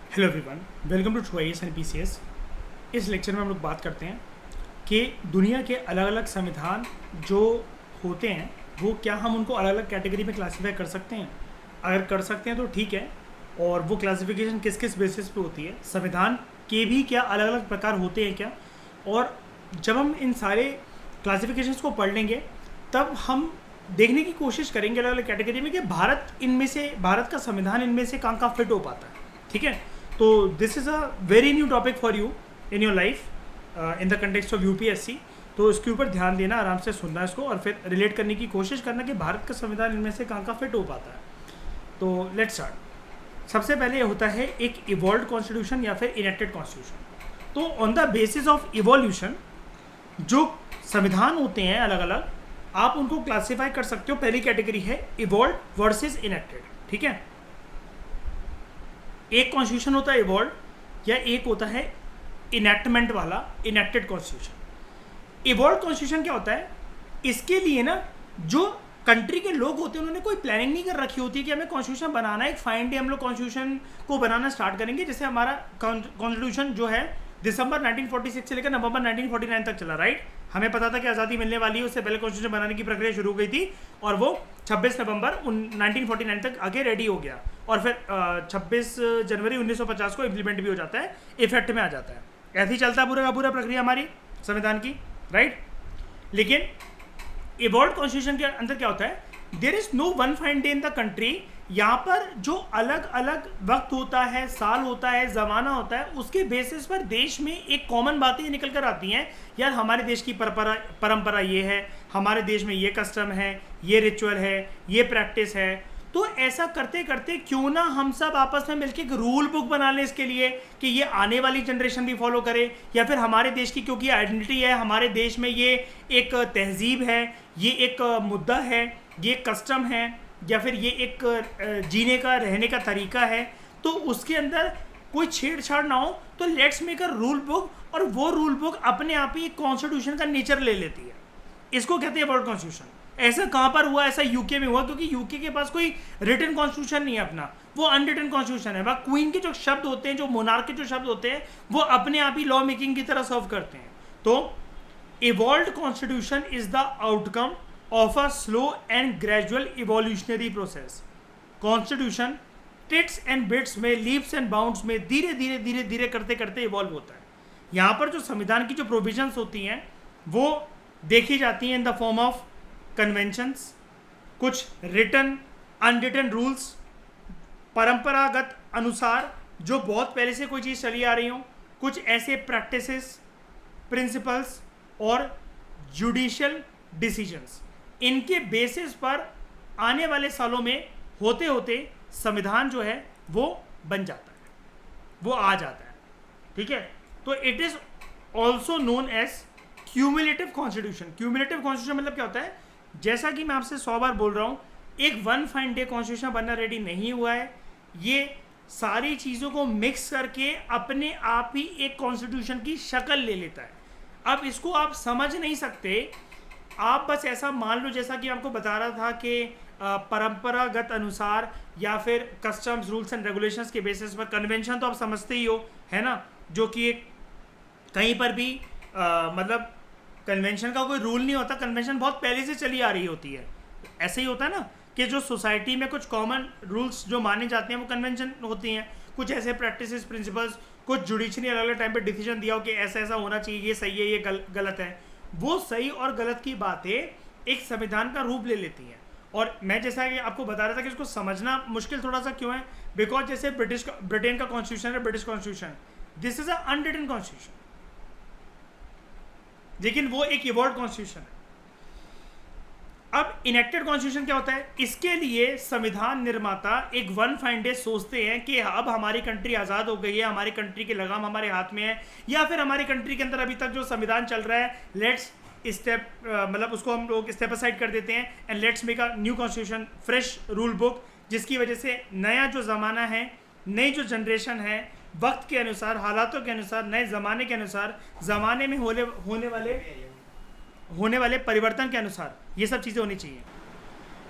Hello everyone, welcome to twice and PCS. इस lecture में हम लोग बात करते हैं कि दुनिया के अलग अलग संविधान जो होते हैं वो क्या हम उनको अलग अलग कैटेगरी में क्लासीफाई कर सकते हैं। अगर कर सकते हैं तो ठीक है, और वो क्लासिफिकेशन किस किस बेसिस पे होती है, संविधान के भी क्या अलग अलग प्रकार होते हैं क्या। और जब हम इन सारे क्लासिफिकेशंस को पढ़ लेंगे तब हम देखने की कोशिश करेंगे अलग अलग कैटेगरी में कि भारत का संविधान इनमें से कहाँ कहाँ फिट हो पाता है। ठीक है, तो this is a very new topic for you in your life in the context of UPSC. तो इसके ऊपर ध्यान देना, आराम से सुनना इसको और फिर रिलेट करने की कोशिश करना कि भारत का संविधान इनमें से कहाँ कहाँ फिट हो पाता है। तो लेट्स स्टार्ट। सबसे पहले होता है एक इवॉल्व्ड कॉन्स्टिट्यूशन या फिर इनेक्टेड कॉन्स्टिट्यूशन। तो on the basis of evolution जो संविधान होते हैं अलग अलग, आप उनको क्लासीफाई कर सकते हो। पहली कैटेगरी है इवॉल्व्ड वर्सेस इनेक्टेड। ठीक है, एक कॉन्स्टिट्यूशन होता है इवॉल्व या एक होता है इनेक्टमेंट वाला इनेक्टेड कॉन्स्टिट्यूशन। इवॉल्व कॉन्स्टिट्यूशन क्या होता है, इसके लिए ना जो कंट्री के लोग होते हैं उन्होंने कोई प्लानिंग नहीं कर रखी होती कि हमें कॉन्स्टिट्यूशन बनाना है। एक फाइन डे हम लोग कॉन्स्टिट्यूशन को बनाना स्टार्ट करेंगे। जैसे हमारा कॉन्स्टिट्यूशन जो है दिसंबर 1946 से लेकर नवंबर 1949 तक चला, राइट। हमें पता था कि आज़ादी मिलने वाली है, उससे पहले कॉन्स्टिट्यूशन बनाने की प्रक्रिया शुरू हो गई थी और वो 26 नवंबर 1949 तक आगे रेडी हो गया और फिर 26 जनवरी 1950 को इम्प्लीमेंट भी हो जाता है, इफेक्ट में आ जाता है। ऐसे ही चलता है पूरा का पूरा प्रक्रिया हमारी संविधान की, राइट। लेकिन इवॉल्व्ड कॉन्स्टिट्यूशन के अंदर क्या होता है, there is no one fine day in the country. यहाँ पर जो अलग अलग वक्त होता है, साल होता है, ज़माना होता है, उसके बेसिस पर देश में एक कॉमन बातें निकल कर आती हैं। यार हमारे देश की परंपरा ये है, हमारे देश में ये कस्टम है, ये रिचुअल है, ये प्रैक्टिस है। तो ऐसा करते करते क्यों ना हम सब आपस में मिलकर एक रूल बुक बना लें इसके लिए कि ये आने वाली जनरेशन भी फॉलो करे, या फिर हमारे देश की क्योंकि आइडेंटिटी है, हमारे देश में ये एक तहजीब है, ये एक मुद्दा है, ये कस्टम है, या फिर ये एक जीने का रहने का तरीका है, तो उसके अंदर कोई छेड़छाड़ ना हो। तो let's make a rule book, और वो रूल बुक अपने आप ही कॉन्स्टिट्यूशन का नेचर ले लेती है। इसको कहते हैं वर्ल्ड कॉन्स्टिट्यूशन। ऐसा कहाँ पर हुआ, ऐसा यूके में हुआ, क्योंकि यूके के पास कोई रिटन कॉन्स्टिट्यूशन नहीं है अपना, वो अनरिटन कॉन्स्टिट्यूशन है। वह क्वीन के जो शब्द होते हैं, जो मोनार्क के जो शब्द होते हैं, वो अपने आप ही लॉ मेकिंग की तरह सर्व करते हैं। तो evolved constitution is the outcome of a slow and gradual evolutionary process. Constitution tits and bits में, लीप्स एंड बाउंड्स में धीरे धीरे धीरे धीरे करते करते इवॉल्व होता है। यहाँ पर जो संविधान की जो प्रोविजंस होती हैं वो देखी जाती हैं इन द फॉर्म ऑफ कन्वेंशंस, कुछ रिटन अनरिटन रूल्स, परंपरागत अनुसार जो बहुत पहले से कोई चीज़ चली आ रही हो, कुछ ऐसे प्रैक्टिसेस, प्रिंसिपल्स और जुडिशियल डिसीजंस। इनके बेसिस पर आने वाले सालों में होते होते संविधान जो है वो बन जाता है, वो आ जाता है। ठीक है, तो it is also known as cumulative constitution. Cumulative constitution मतलब क्या होता है, जैसा कि मैं आपसे 100 बार बोल रहा हूँ, एक वन फाइन डे कॉन्स्टिट्यूशन बनना रेडी नहीं हुआ है। ये सारी चीज़ों को मिक्स करके अपने आप ही एक कॉन्स्टिट्यूशन की शक्ल ले लेता है। अब इसको आप समझ नहीं सकते, आप बस ऐसा मान लो, जैसा कि आपको बता रहा था कि परंपरागत अनुसार या फिर कस्टम्स, रूल्स एंड रेगुलेशंस के बेसिस पर। कन्वेंशन तो आप समझते ही हो, है ना, जो कि एक कहीं पर भी मतलब कन्वेंशन का कोई रूल नहीं होता, कन्वेंशन बहुत पहले से चली आ रही होती है। ऐसे ही होता है ना कि जो सोसाइटी में कुछ कॉमन रूल्स जो माने जाते हैं वो कन्वेंशन होती हैं। कुछ ऐसे प्रैक्टिसेस, प्रिंसिपल्स, कुछ जुडिशरी अलग अलग टाइम पर डिसीजन दिया हो कि ऐसा ऐसा होना चाहिए, ये सही है, ये गलत है। वो सही और गलत की बातें एक संविधान का रूप ले लेती हैं। और मैं जैसा कि आपको बता रहा था कि इसको समझना मुश्किल थोड़ा सा क्यों है, बिकॉज जैसे ब्रिटेन का कॉन्स्टिट्यूशन है, British constitution, this is a unwritten constitution, लेकिन वो एक इवॉल्व्ड कॉन्स्टिट्यूशन है। अब इनेक्टेड कॉन्स्टिट्यूशन क्या होता है, इसके लिए संविधान निर्माता एक वन फाइन डे सोचते हैं कि अब हमारी कंट्री आज़ाद हो गई है, हमारी कंट्री की लगाम हमारे हाथ में है, या फिर हमारी कंट्री के अंदर अभी तक जो संविधान चल रहा है, लेट्स स्टेप मतलब उसको हम लोग स्टेप असाइड कर देते हैं and let's make a new constitution, fresh rule book, जिसकी वजह से नया जो ज़माना है, नई जो जनरेशन है, वक्त के अनुसार, हालातों के अनुसार, नए ज़माने के अनुसार, ज़माने में होने वाले परिवर्तन के अनुसार ये सब चीज़ें होनी चाहिए।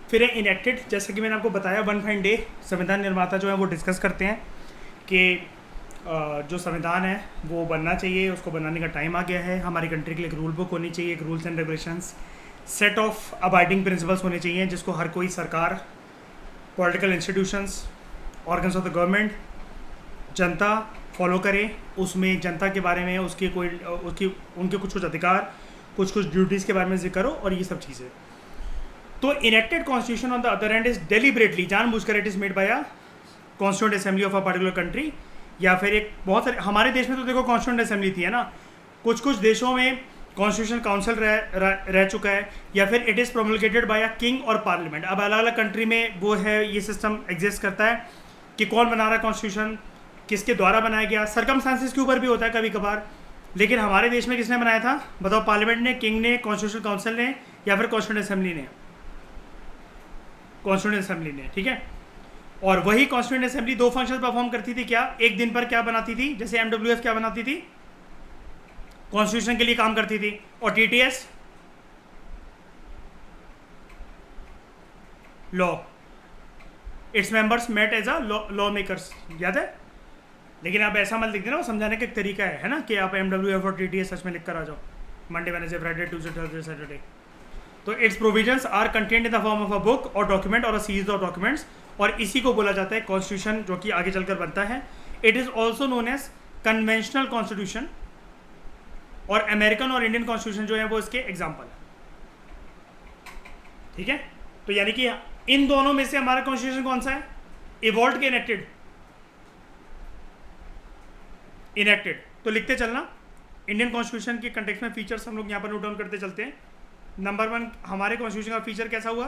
फिर है इनेक्टेड, जैसे कि मैंने आपको बताया, वन फाइन डे संविधान निर्माता जो है वो डिस्कस करते हैं कि जो संविधान है वो बनना चाहिए, उसको बनाने का टाइम आ गया है। हमारी कंट्री के लिए एक रूल बुक होनी चाहिए, एक rules and regulations, set of abiding principles होने चाहिए जिसको हर कोई सरकार, political institutions, organs of the government, Janata follow करे। उसमें जनता के बारे में उसके उनके कुछ अधिकार, कुछ ड्यूटीज़ के बारे में जिक्र करो और ये सब चीज़ें। तो enacted constitution on the other end is deliberately, जानबूझकर it is made by a constituent assembly of a particular country, या फिर एक बहुत सारे, हमारे देश में तो देखो कॉन्स्टिट्यूंट असेंबली थी है ना, कुछ देशों में कॉन्स्टिट्यूशन काउंसिल रह चुका है, या फिर it is promulgated by a king और पार्लियामेंट। अब अलग अलग कंट्री में वो है, ये सिस्टम एग्जिस्ट करता है कि कौन बना रहा है कॉन्स्टिट्यूशन, किसके द्वारा बनाया गया, सर्कमस्टांसेस के ऊपर भी होता है कभी कभार। लेकिन हमारे देश में किसने बनाया था बताओ? पार्लियामेंट ने, किंग ने, कॉन्स्टिट्यूशन काउंसिल ने, या फिर कॉन्स्टिट्यूंट असेंबली ने? कॉन्स्टिट्यूंट असेंबली ने, ठीक है। और वही कॉन्स्टिट्यूंट असेंबली दो फंक्शन परफॉर्म करती थी क्या? एक दिन पर क्या बनाती थी, जैसे MWF क्या बनाती थी, कॉन्स्टिट्यूशन के लिए काम करती थी, और TTS law, its members met as a law makers, याद है? लेकिन आप ऐसा मत लिख देना, वो समझाने का एक तरीका है ना, कि आप MWF और TTS सच में लिख कर आ जाओ, Monday, Wednesday, Friday, Tuesday, Thursday, Saturday. तो its provisions are content in the form of a book और डॉक्यूमेंट और अ सीरीज ऑफ डॉक्यूमेंट्स, और इसी को बोला जाता है कॉन्स्टिट्यूशन, जो कि आगे चलकर बनता है। It is also known as conventional constitution, और अमेरिकन और इंडियन कॉन्स्टिट्यूशन जो है वो इसके एग्जाम्पल है, ठीक है। तो यानी कि इन दोनों में से हमारा कॉन्स्टिट्यूशन कौन सा है? इवॉल्व के इनेक्टेड? इनेक्टेड। तो लिखते चलना, इंडियन कॉन्स्टिट्यूशन के कंटेक्स्ट में फीचर्स हम लोग यहाँ पर नोट डाउन करते चलते हैं। नंबर 1, हमारे कॉन्स्टिट्यूशन का फीचर कैसा हुआ?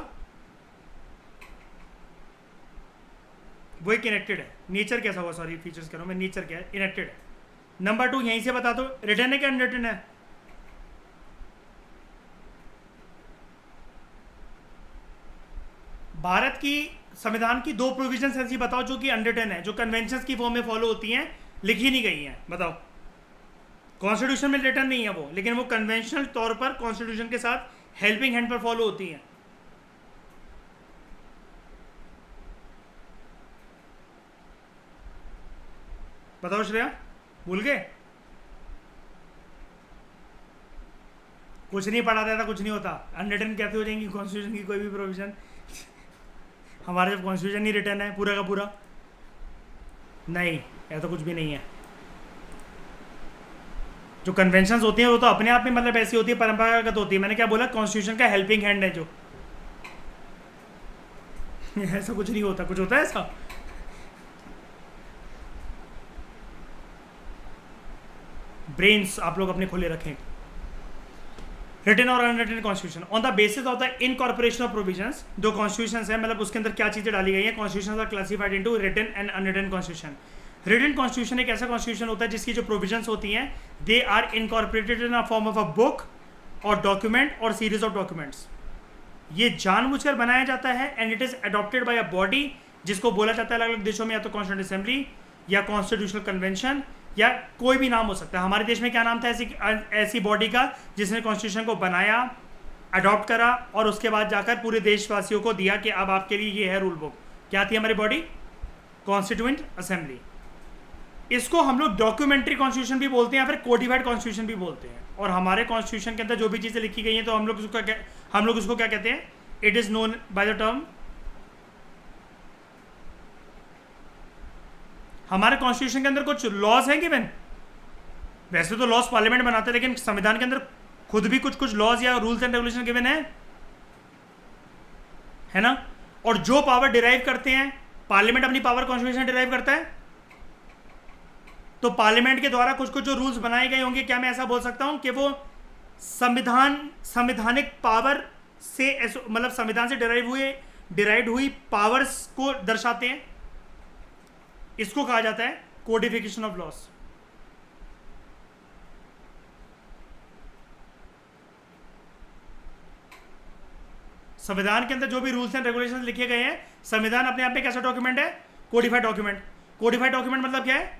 वो एक इनेक्टेड है। नेचर कैसा हुआ? सॉरी, फीचर्स कह रहा हूँ मैं, नेचर क्या है? इनेक्टेड है। नंबर 2, यहीं से बता दो, रिटर्न है क्या अनरिटन है? भारत की संविधान की 2 प्रोविजंस ऐसी बताओ जो कि अनरिटन है, जो कन्वेंशंस की फॉर्म में फॉलो होती हैं, लिखी नहीं गई हैं, बताओ। कॉन्स्टिट्यूशन में रिटर्न नहीं है वो, लेकिन वो कन्वेंशनल तौर पर कॉन्स्टिट्यूशन के साथ हेल्पिंग हैंड पर फॉलो होती हैं। बताओ श्रेया, भूल गए? कुछ नहीं पढ़ा था, कुछ नहीं होता। अनरिटन कैसे हो जाएंगी कॉन्स्टिट्यूशन की कोई भी प्रोविजन? हमारा जब कॉन्स्टिट्यूशन ही रिटर्न है पूरा का पूरा, नहीं, ऐसा कुछ भी नहीं है। जो कन्वेंशंस होती हैं वो तो अपने आप में मतलब ऐसी होती है, परंपरागत होती है। मैंने क्या बोला? कॉन्स्टिट्यूशन का हेल्पिंग हैंड है जो। ऐसा कुछ नहीं होता। कुछ होता है ऐसा? ब्रेन्स आप लोग अपने खुले रखें। रिटन और unwritten constitution on the basis of the incorporation of provisions, जो कॉन्स्टिट्यूशन है मतलब उसके अंदर क्या चीजें डाली गई हैं। Constitution are classified into written and unwritten constitution. Written constitution एक ऐसा कॉन्स्टिट्यूशन होता है जिसकी जो प्रोविजंस होती हैं they are incorporated in a form of a book और डॉक्यूमेंट और सीरीज ऑफ डॉक्यूमेंट्स। ये जानबूझकर बनाया जाता है and it is adopted by a body, जिसको बोला जाता है अलग अलग देशों में या तो कॉन्स्टिट्यूंट असेंबली या कॉन्स्टिट्यूशनल कन्वेंशन या कोई भी नाम हो सकता है। हमारे देश में क्या नाम था ऐसी बॉडी का जिसने कॉन्स्टिट्यूशन को बनाया, अडॉप्ट करा और उसके बाद जाकर पूरे देशवासियों को दिया कि अब आपके लिए ये है रूल बुक। क्या थी हमारी बॉडी? Constituent assembly. इसको हम लोग डॉक्यूमेंट्री कॉन्स्टिट्यूशन भी बोलते हैं या फिर कोडिफाइड कॉन्स्टिट्यूशन भी बोलते हैं। और हमारे कॉन्स्टिट्यूशन के अंदर जो भी चीज़ें लिखी गई हैं तो हम लोग उसको क्या कहते हैं? It is known by the term, हमारे कॉन्स्टिट्यूशन के अंदर कुछ लॉज हैं गिवन। वैसे तो लॉज पार्लियामेंट बनाते हैं, लेकिन संविधान के अंदर खुद भी कुछ लॉज या रूल्स एंड रेगुलेशन गिवन है ना। और जो पावर डिराइव करते हैं, पार्लियामेंट अपनी पावर कॉन्स्टिट्यूशन डिराइव करता है, तो पार्लियामेंट के द्वारा कुछ जो रूल्स बनाए गए होंगे, क्या मैं ऐसा बोल सकता हूं कि वो संविधानिक पावर से मतलब संविधान से डिराइव हुई पावर्स को दर्शाते हैं। इसको कहा जाता है कोडिफिकेशन ऑफ लॉस। संविधान के अंदर जो भी रूल्स एंड रेगुलेशंस लिखे गए हैं, संविधान अपने आप में कैसा डॉक्यूमेंट है? Codified document. कोडिफाइड डॉक्यूमेंट मतलब क्या है?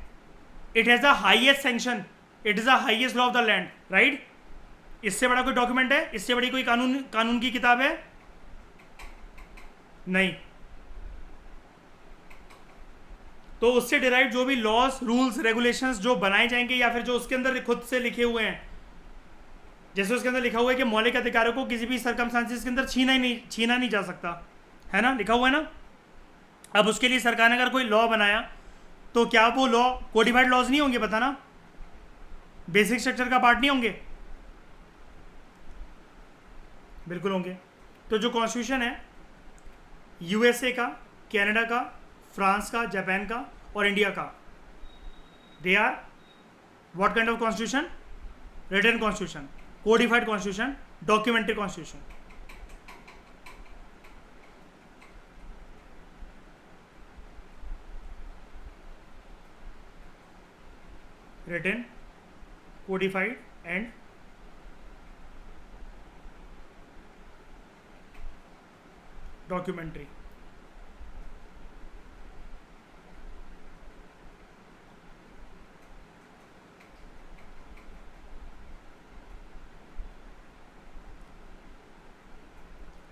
It has the highest sanction, it is the highest law of the land, right. इससे बड़ा कोई डॉक्यूमेंट है? इससे बड़ी कोई कानून की किताब है? नहीं। तो उससे डिराइव जो भी लॉज रूल्स रेगुलेशंस जो बनाए जाएंगे या फिर जो उसके अंदर खुद से लिखे हुए हैं, जैसे उसके अंदर लिखा हुआ है कि मौलिक अधिकारों को किसी भी सरकमस्टांसेस के अंदर छीना नहीं जा सकता, है ना, लिखा हुआ है ना। अब उसके लिए सरकार ने अगर कोई लॉ बनाया तो क्या वो लॉ कोडिफाइड लॉज नहीं होंगे, बताना, बेसिक स्ट्रक्चर का पार्ट नहीं होंगे? बिल्कुल होंगे। तो जो कॉन्स्टिट्यूशन है यूएसए का, कनाडा का, फ्रांस का, जापान का और इंडिया का, they are what kind of constitution? Written constitution, codified constitution, documentary constitution. Written, codified and documentary.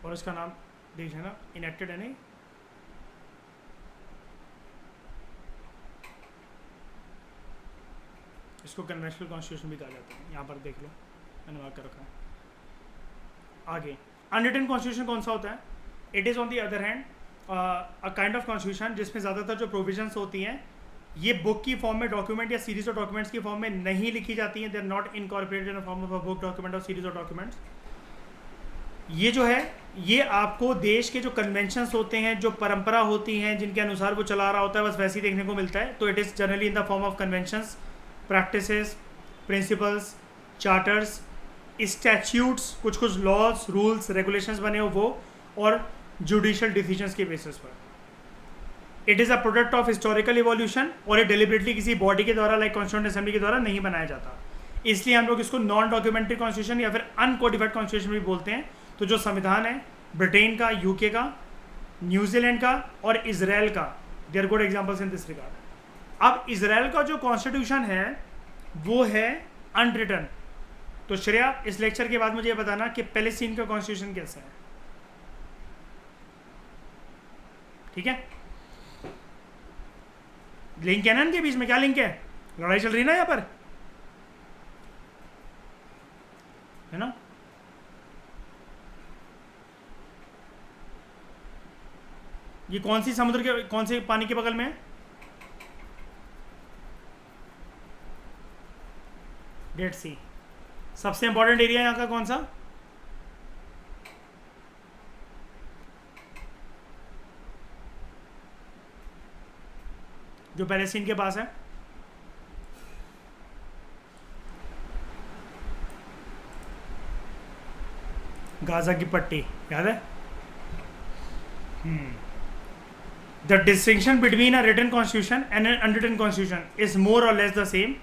और इसका नाम देख लेना, इनेक्टेड है नहीं, इसको कन्वेंशनल कॉन्स्टिट्यूशन भी कहा जाता है। यहाँ पर देख लो, मैंने वहाँ कर रखा है। आगे अनरिटन कॉन्स्टिट्यूशन कौन सा होता है? It is on the other hand a kind of constitution जिसमें ज़्यादातर जो प्रोविजंस होती हैं ये बुक की फॉर्म में, डॉक्यूमेंट या सीरीज ऑफ डॉक्यूमेंट्स की फॉर्म में नहीं लिखी जाती हैं। They are not incorporated in form of a book, document और सीरीज ऑफ डॉक्यूमेंट्स। ये जो है ये आपको देश के जो कन्वेंशंस होते हैं, जो परंपरा होती हैं, जिनके अनुसार वो चला रहा होता है, बस वैसे ही देखने को मिलता है। तो it is generally in the form of conventions, practices, principles, charters, statutes, कुछ लॉज रूल्स रेगुलेशंस बने हो वो, और जुडिशियल डिसीजंस के बेसिस पर। It is a product of historical evolution और ये डेलिबरेटली किसी बॉडी के द्वारा लाइक कॉन्स्टिट्यूएंट असेंबली के द्वारा नहीं बनाया जाता। इसलिए हम लोग इसको नॉन डॉक्यूमेंट्री कॉन्स्टिट्यूशन या फिर अनकोडिफाइड कॉन्स्टिट्यूशन भी बोलते हैं। तो जो संविधान है ब्रिटेन का, यूके का, न्यूजीलैंड का और इजराइल का, there good examples in this regard. अब इजराइल का जो कॉन्स्टिट्यूशन है वो है अनरिटन। तो श्रेया इस लेक्चर के बाद मुझे बताना कि पैलेस्टीन का कॉन्स्टिट्यूशन कैसा है, ठीक है? लिंक है ना इनके बीच में? क्या लिंक है? लड़ाई चल रही ना यहाँ पर, है ना? ये कौन सी समुद्र के, कौन से पानी के बगल में है? डेड सी। सबसे इंपॉर्टेंट एरिया यहाँ का कौन सा? जो पैलेस्टीन के पास है। गाजा की पट्टी याद है? The distinction between a written constitution and an unwritten constitution is more or less the same,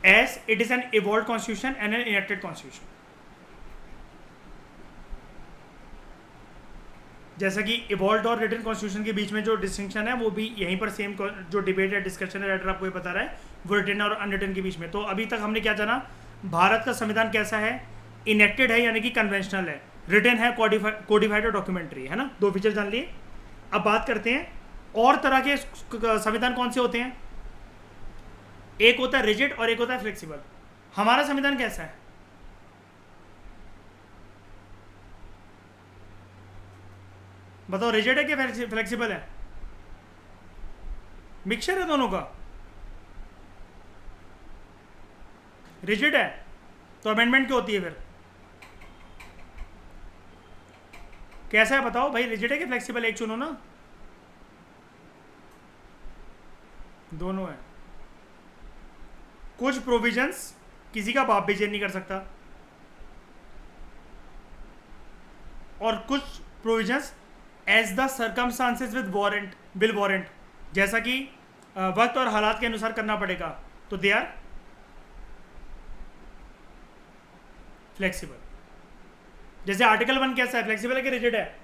as it is an evolved constitution and an enacted constitution. जैसा कि इवॉल्व और रिटन कॉन्स्टिट्यूशन के बीच में जो डिस्टिंक्शन है वो भी यहीं पर सेम, जो डिबेट है, डिस्कशन है, राइटर आपको ये बता रहा है वो रिटन और अनरिटन के बीच में। तो अभी तक हमने क्या जाना? भारत का संविधान कैसा है? इनेक्टेड है यानी कि कन्वेंशनल है, रिटन है कोडिफाइड और डॉक्यूमेंट्री, है ना? दो फीचर जान लिए। अब बात करते हैं और तरह के संविधान कौन से होते हैं। एक होता है रिजिड और एक होता है फ्लेक्सिबल। हमारा संविधान कैसा है? बताओ, रिजिड है कि फ्लेक्सिबल है? मिक्सचर है दोनों का। रिजिड है तो अमेंडमेंट क्यों होती है फिर? कैसा है बताओ भाई, रिजिड है कि फ्लेक्सिबल? एक चुनो ना। दोनों है। कुछ प्रोविजंस किसी का बाप भी चेंज नहीं कर सकता और कुछ provisions as the circumstances will warrant, जैसा कि वक्त और हालात के अनुसार करना पड़ेगा, तो दे आर फ्लेक्सिबल। जैसे आर्टिकल 1 कैसा है? फ्लेक्सिबल है कि रिजिड है?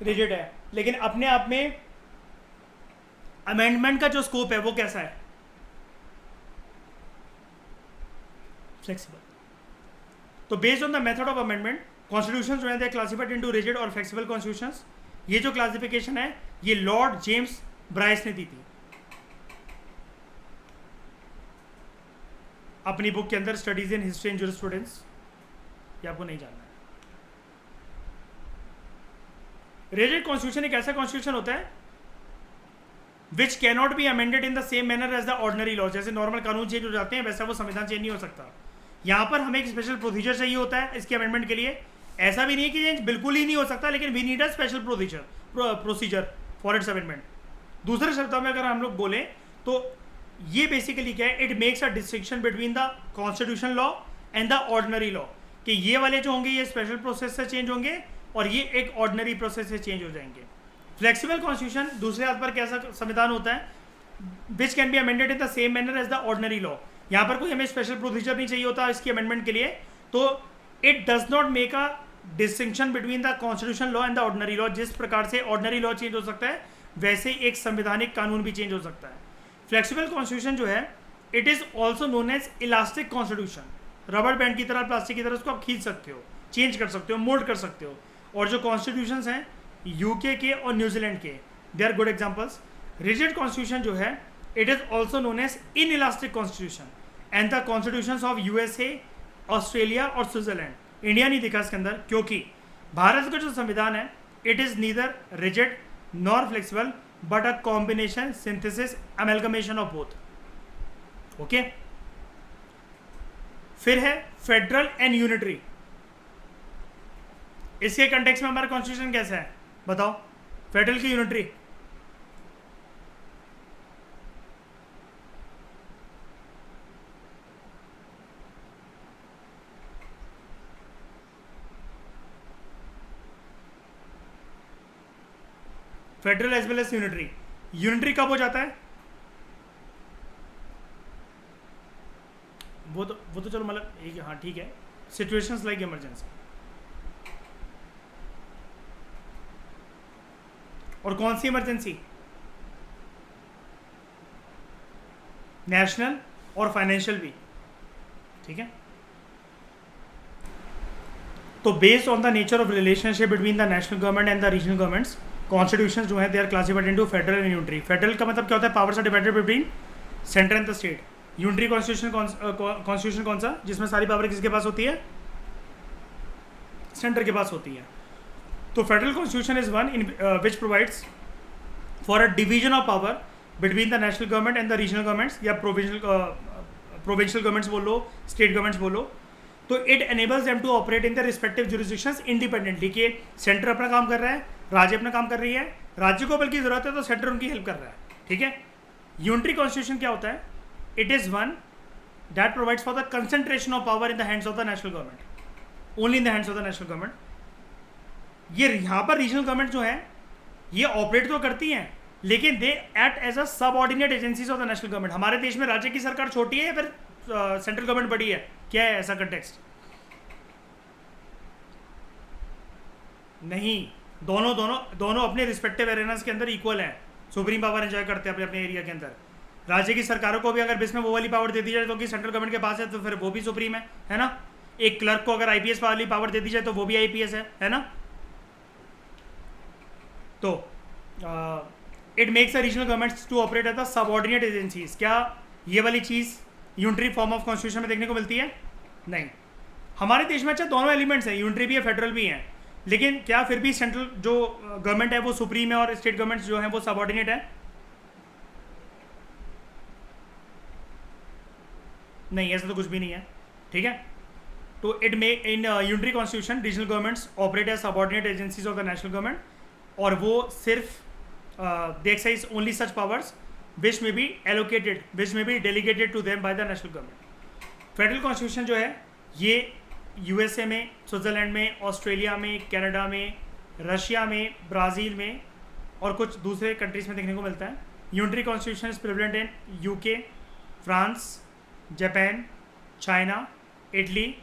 रिजिड है, लेकिन अपने आप में अमेंडमेंट का जो स्कोप है वो कैसा है? फ्लेक्सिबल। तो based on the method of amendment, constitutions when they are classified into rigid or flexible constitutions, ये जो क्लासिफिकेशन है ये लॉर्ड जेम्स ब्राइस ने दी थी अपनी बुक के अंदर, studies in history and jurisprudence. ये आपको नहीं जानना है। रिजिड कॉन्स्टिट्यूशन एक ऐसा कॉन्स्टिट्यूशन होता है which cannot be amended in the same manner as the ordinary law. जैसे नॉर्मल कानून चेंज हो जाते हैं वैसा वो संविधान चेंज नहीं हो सकता। यहाँ पर हमें एक स्पेशल प्रोसीजर चाहिए होता है इसके अमेंडमेंट के लिए। ऐसा भी नहीं कि चेंज बिल्कुल ही नहीं हो सकता, लेकिन we need a special procedure for its amendment. दूसरे शब्दों में अगर हम लोग बोले तो ये बेसिकली क्या है, it makes a distinction between the constitution law and the ordinary law, कि ये वाले जो होंगे ये स्पेशल प्रोसेस से चेंज होंगे और ये एक ऑर्डिनरी प्रोसेस से चेंज हो जाएंगे। फ्लेक्सिबल कॉन्स्टिट्यूशन दूसरे हाथ पर कैसा संविधान होता है, which can be amended in the same manner as the ordinary law. यहाँ पर कोई हमें स्पेशल प्रोसीजर नहीं चाहिए होता इसकी अमेंडमेंट के लिए, तो it does not make a distinction between the constitution law and the ordinary law. जिस प्रकार से ऑर्डिनरी लॉ चेंज हो सकता है वैसे एक संवैधानिक कानून भी चेंज हो सकता है। फ्लेक्सिबल कॉन्स्टिट्यूशन जो है it is also known as elastic constitution. Rubber band की तरह, प्लास्टिक की तरह उसको आप खींच सकते हो, चेंज कर सकते हो, मोल्ड कर सकते हो। और जो कॉन्स्टिट्यूशंस हैं यूके के और न्यूजीलैंड के, they are good examples. Rigid constitution जो है it is also known as in elastic constitution and the constitutions of USA, Australia और स्विट्जरलैंड। इंडिया नहीं दिखा इसके अंदर क्योंकि भारत का जो संविधान है it is neither rigid nor flexible but a combination, synthesis, amalgamation of both. Okay, फिर है फेडरल एंड यूनिटरी। इसके कंटेक्स्ट में हमारा कॉन्स्टिट्यूशन कैसा है बताओ, फेडरल की unitary? Federal as well as unitary. Unitary कब हो जाता है? वो तो चलो मतलब एक, हाँ ठीक है, सिचुएशंस लाइक इमरजेंसी। और कौन सी इमरजेंसी? नेशनल और फाइनेंशियल भी, ठीक है। तो based on the nature of relationship between the national government and the regional governments, constitution जो है they are classified into federal and unitary. Federal का मतलब क्या होता है, powers are divided between centre and the state. Unitary constitution कौन सा, जिसमें सारी पावर किसके पास होती है? सेंटर के पास होती है। तो federal constitution is one in which provides for a division of power between the national government and the regional governments, या प्रोविंशियल गवर्नमेंट्स बोलो, स्टेट गवर्नमेंट्स बोलो। तो it enables them to operate in the respective jurisdictions independently, कि centre अपना काम कर रहा है, राज्य अपना काम कर रही है, राज्य को बल्कि जरूरत है तो सेंटर उनकी हेल्प कर रहा है, ठीक है। यूनिटरी कॉन्स्टिट्यूशन क्या होता है? It is one that provides for the concentration of power in the hands of the national government, only in the hands of the national government. ये यहाँ पर रीजनल गवर्नमेंट जो है ये ऑपरेट तो करती हैं लेकिन they act as a subordinate agencies of the national government. हमारे देश में राज्य की सरकार छोटी है या फिर सेंट्रल गवर्नमेंट बड़ी है? क्या है ऐसा कंटेक्स्ट? नहीं, दोनों अपने रिस्पेक्टिव एरियाज के अंदर इक्वल हैं, सुप्रीम पावर एंजॉय करते हैं अपने अपने एरिया के अंदर। राज्य की सरकारों को भी अगर बीच में वो वाली पावर दे दी जाए तो कि सेंट्रल गवर्नमेंट के पास है तो फिर वो भी सुप्रीम है ना। एक क्लर्क को अगर आईपीएस वाली पावर दे दी जाए तो वो भी आईपीएस है ना। तो it makes the regional governments to operate as the subordinate agencies. क्या ये वाली चीज़ यूनिटरी फॉर्म ऑफ कॉन्स्टिट्यूशन में देखने को मिलती है? नहीं। हमारे देश में अच्छा दोनों एलिमेंट्स हैं, यूनिटरी भी है, फेडरल भी हैं, लेकिन क्या फिर भी सेंट्रल जो गवर्नमेंट है वो सुप्रीम है और स्टेट गवर्नमेंट्स जो हैं वो सबऑर्डिनेट है? नहीं, ऐसा तो कुछ भी नहीं है, ठीक है। तो it may in unitary constitution regional governments operate as subordinate agencies of the national government, और वो सिर्फ they exercise only such powers which may be allocated, which may be delegated to them by the national government. Federal constitution जो है ये USA में, Switzerland में, Australia में, Canada में, रशिया में, ब्राज़ील में और कुछ दूसरे कंट्रीज में देखने को मिलता है। Unitary constitution is prevalent in UK, France, Japan, China, Italy,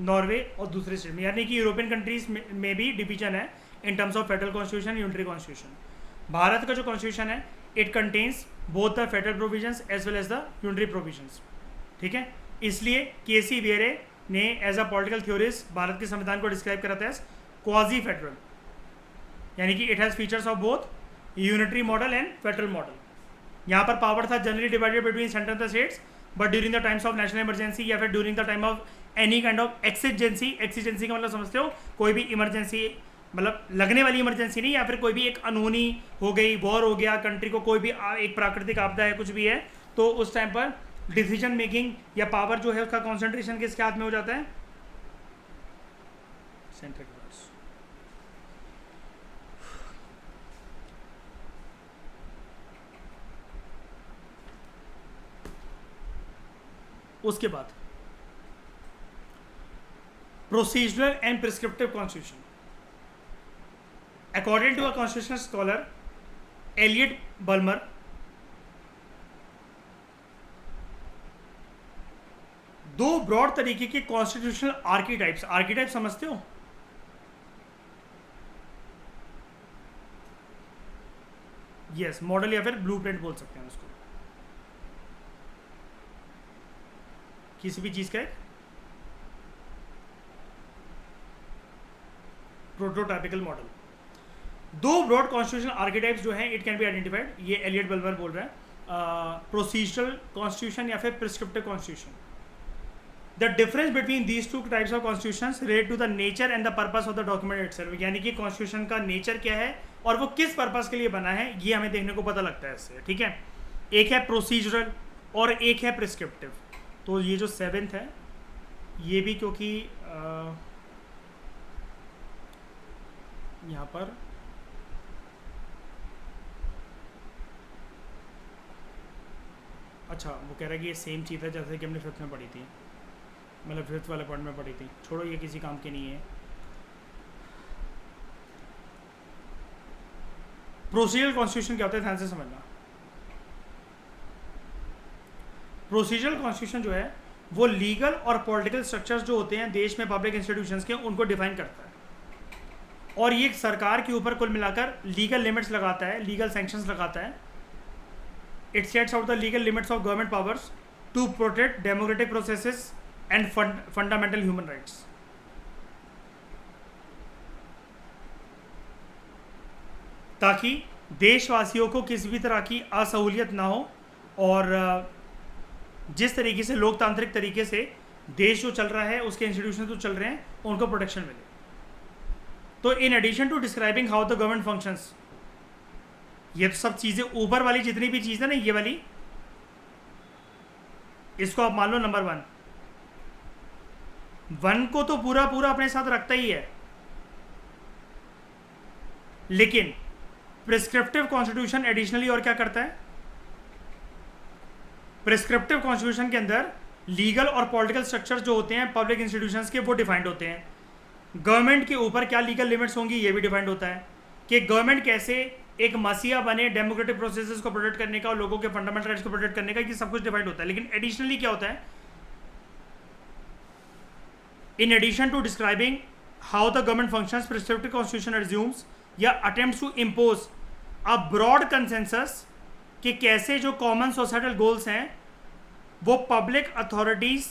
Norway और दूसरे स्टेट में, यानी कि यूरोपियन कंट्रीज में भी डिवीजन है in terms of federal constitution, unitary constitution. Bharat का जो कॉन्स्टिट्यूशन है it contains both the federal provisions as well as the unitary provisions, ठीक है। इसलिए के.सी. वेरे ने as a political theorist Bharat के संविधान को डिस्क्राइब करा था एज क्वाजी फेडरल, यानी कि it has features of both unitary model and federal model. यहाँ पर पावर था generally divided between centre the states, but during the times of national emergency या फिर during the time of any kind of exigency, exigency का मतलब समझते हो, कोई भी इमरजेंसी, मतलब लगने वाली इमरजेंसी नहीं, या फिर कोई भी एक अनहोनी हो गई, वॉर हो गया, कंट्री को कोई भी एक प्राकृतिक आपदा है, कुछ भी है, तो उस टाइम पर डिसीजन मेकिंग या पावर जो है उसका कॉन्सेंट्रेशन किसके हाथ में हो जाता है? सेंटर के पास। उसके बाद procedural and prescriptive constitution. According to a constitutional scholar Elliot Bulmer, दो ब्रॉड तरीके के कॉन्स्टिट्यूशनल आर्कीटाइप्स, आर्कीटाइप समझते हो? यस, मॉडल या फिर ब्लूप्रिंट बोल सकते हैं उसको, किसी भी चीज का एक प्रोटोटाइपिकल मॉडल। दो ब्रॉड कॉन्स्टिट्यूशनल आर्कीटाइप्स जो हैं इट कैन बी आइडेंटिफाइड, ये एलियट बल्मर बोल रहा है, प्रोसीजरल कॉन्स्टिट्यूशन या फिर prescriptive constitution. The difference between these two types of constitutions relate to the nature and the purpose of the document itself, यानी कि कॉन्स्टिट्यूशन का नेचर क्या है और वो किस पर्पस के लिए बना है, ये हमें देखने को पता लगता है इससे, ठीक है। एक है प्रोसीजरल और एक है प्रिस्क्रिप्टिव। तो ये जो 7th है ये भी, क्योंकि यहाँ पर अच्छा वो कह रहा है कि ये सेम चीज़ है जैसे कि हमने 5th में पढ़ी थी, मतलब 5th वाले पॉइंट में पढ़ी थी, छोड़ो ये किसी काम की नहीं है। प्रोसीजरल कॉन्स्टिट्यूशन क्या होता है, ध्यान से समझना। प्रोसीजरल कॉन्स्टिट्यूशन जो है वो लीगल और पॉलिटिकल स्ट्रक्चर्स जो होते हैं देश में पब्लिक इंस्टीट्यूशंस के, उनको डिफाइन करता है, और ये सरकार के ऊपर कुल मिलाकर लीगल लिमिट्स लगाता है, लीगल सैंक्शंस लगाता है। It sets out the legal limits of government powers to protect democratic processes and fundamental human rights. ताकि देशवासियों को किसी भी तरह की असहूलियत ना हो, और जिस तरीके से लोकतांत्रिक तरीके से देश जो चल रहा है, उसके इंस्टीट्यूशन जो चल रहे हैं, उनको प्रोटेक्शन मिले। तो in addition to describing how the government functions, ये तो सब चीज़ें ऊपर वाली जितनी भी चीज़ है ना, ये वाली, इसको आप मान लो नंबर 1 को तो पूरा पूरा अपने साथ रखता ही है, लेकिन प्रिस्क्रिप्टिव कॉन्स्टिट्यूशन एडिशनली और क्या करता है? प्रिस्क्रिप्टिव कॉन्स्टिट्यूशन के अंदर लीगल और पॉलिटिकल स्ट्रक्चर जो होते हैं पब्लिक इंस्टीट्यूशंस के, वो डिफाइंड होते हैं। गवर्नमेंट के ऊपर क्या लीगल लिमिट्स होंगी ये भी डिफाइंड होता है, कि गवर्नमेंट कैसे एक मसीहा बने डेमोक्रेटिक प्रोसेसेस को प्रोटेक्ट करने का और लोगों के फंडामेंटल राइट्स को प्रोटेक्ट करने का, ये सब कुछ डिफाइंड होता है। लेकिन एडिशनली क्या होता है? In addition to describing how the government functions, prescriptive constitution assumes या attempts to impose a broad consensus, कि कैसे जो कॉमन सोसाइटल गोल्स हैं वो पब्लिक अथॉरिटीज़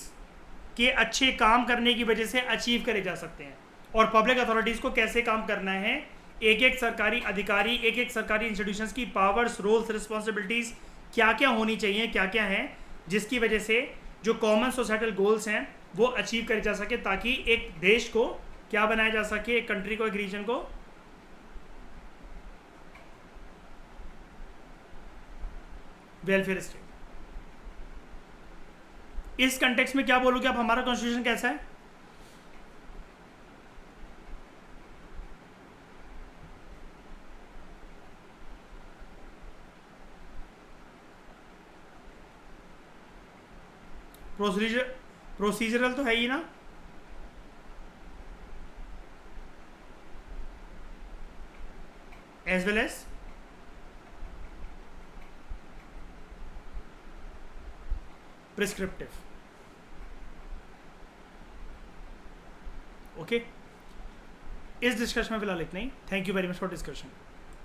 के अच्छे काम करने की वजह से अचीव करे जा सकते हैं, और पब्लिक अथॉरिटीज़ को कैसे काम करना है, एक एक सरकारी अधिकारी, एक एक सरकारी इंस्टीट्यूशंस की पावर्स, रोल्स, रिस्पॉन्सिबिलिटीज़ क्या क्या होनी चाहिए, क्या क्या हैं, जिसकी वजह से जो कॉमन सोसाइटल गोल्स हैं वो अचीव करे जा सके, ताकि एक देश को क्या बनाया जा सके, एक कंट्री को, एक रीजन को वेलफेयर स्टेट। इस कंटेक्स्ट में क्या बोलोगे आप, हमारा कॉन्स्टिट्यूशन कैसा है? प्रोसीजरल तो है ही ना, as well as prescriptive. Okay, इस डिस्कशन में फिलहाल इतना ही। Thank you very much for discussion.